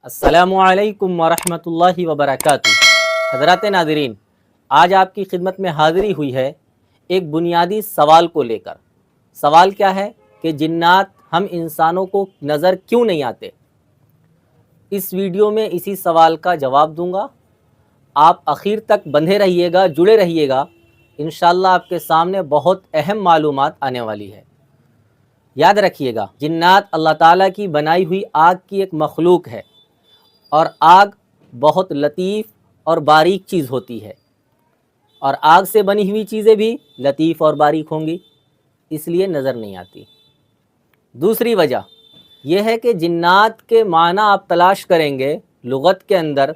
अस्सलामु अलैकुम वरहमतुल्लाहि वबरकातुहू। हज़रात नाज़रीन, आज आपकी खिदमत में हाज़िरी हुई है एक बुनियादी सवाल को लेकर। सवाल क्या है कि जिन्नात हम इंसानों को नज़र क्यों नहीं आते। इस वीडियो में इसी सवाल का जवाब दूंगा। आप आखिर तक बंधे रहिएगा, जुड़े रहिएगा। इंशाअल्लाह आपके सामने बहुत अहम मालूमात आने वाली है। याद रखिएगा, जिन्नात अल्लाह ताला की बनाई हुई आग की एक मखलूक है और आग बहुत लतीफ़ और बारीक चीज़ होती है और आग से बनी हुई चीज़ें भी लतीफ़ और बारीक होंगी, इसलिए नज़र नहीं आती। दूसरी वजह यह है कि जिन्नात के माना आप तलाश करेंगे लुग़त के अंदर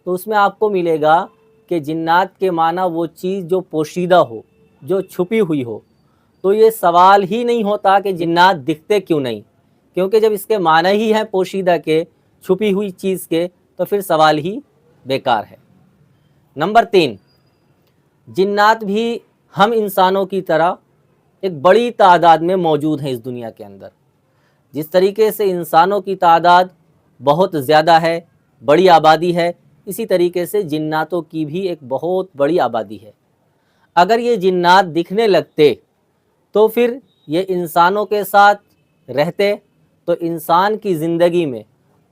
तो उसमें आपको मिलेगा कि जिन्नात के माना वो चीज़ जो पोशीदा हो, जो छुपी हुई हो। तो ये सवाल ही नहीं होता कि जिन्नात दिखते क्यों नहीं, क्योंकि जब इसके माना ही हैं पोशीदा के, छुपी हुई चीज़ के, तो फिर सवाल ही बेकार है। नंबर 3, जिन्नात भी हम इंसानों की तरह एक बड़ी तादाद में मौजूद हैं इस दुनिया के अंदर। जिस तरीके से इंसानों की तादाद बहुत ज़्यादा है, बड़ी आबादी है, इसी तरीके से जिन्नातों की भी एक बहुत बड़ी आबादी है। अगर ये जिन्नात दिखने लगते तो फिर ये इंसानों के साथ रहते तो इंसान की ज़िंदगी में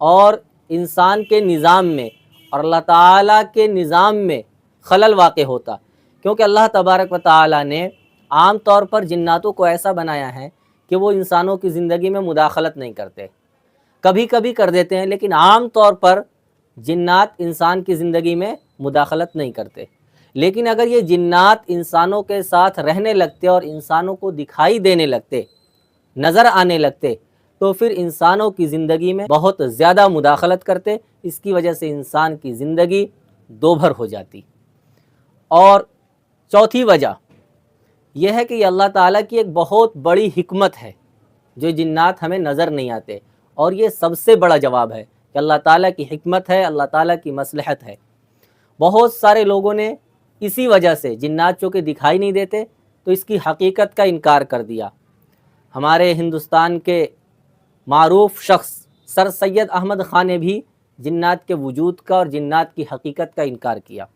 और इंसान के निज़ाम में और अल्लाह ताला के निज़ाम में खलल वाक़े होता, क्योंकि अल्लाह तबारक व ताला ने आम तौर पर जिन्नातों को ऐसा बनाया है कि वो इंसानों की ज़िंदगी में मुदाखलत नहीं करते। कभी कभी कर देते हैं, लेकिन आम तौर पर जिन्नात इंसान की ज़िंदगी में मुदाखलत नहीं करते। लेकिन अगर ये जिन्नात इंसानों के साथ रहने लगते और इंसानों को दिखाई देने लगते, नज़र आने लगते, तो फिर इंसानों की ज़िंदगी में बहुत ज़्यादा मुदाखलत करते। इसकी वजह से इंसान की ज़िंदगी दोभर हो जाती। और चौथी वजह यह है कि ये अल्लाह ताला की एक बहुत बड़ी हिकमत है जो जिन्नात हमें नज़र नहीं आते। और ये सबसे बड़ा जवाब है कि अल्लाह ताला की हिकमत है, अल्लाह ताला की मसलहत है। बहुत सारे लोगों ने इसी वजह से जिन्नात जो कि दिखाई नहीं देते तो इसकी हकीकत का इनकार कर दिया। हमारे हिंदुस्तान के मारूफ शख्स सर सैयद अहमद ख़ान ने भी जिन्नात के वजूद का और जिन्नात की हकीकत का इनकार किया।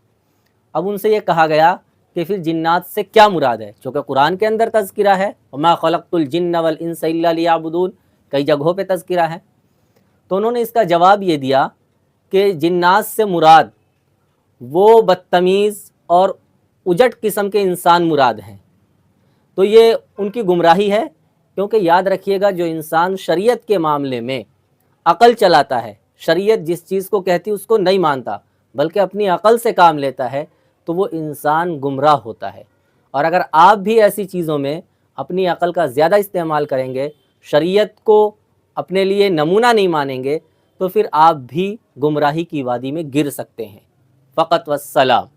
अब उनसे ये कहा गया कि फिर जिन्नात से क्या मुराद है, चूँकि कुरान के अंदर तज़किरा है वमा खलक़तुल जिन्न वल इंस इल्ला लियअबुदून, कई जगहों पे तज़किरा है। तो उन्होंने इसका जवाब ये दिया कि जिन्नात से मुराद वो बदतमीज़ और उजट किस्म के इंसान मुराद हैं। तो ये उनकी गुमराही है, क्योंकि याद रखिएगा, जो इंसान शरीयत के मामले में अक़ल चलाता है, शरीयत जिस चीज़ को कहती है उसको नहीं मानता बल्कि अपनी अक़ल से काम लेता है, तो वो इंसान गुमराह होता है। और अगर आप भी ऐसी चीज़ों में अपनी अक़ल का ज़्यादा इस्तेमाल करेंगे, शरीयत को अपने लिए नमूना नहीं मानेंगे, तो फिर आप भी गुमराही की वादी में गिर सकते हैं। फ़क़त वस्सलाम।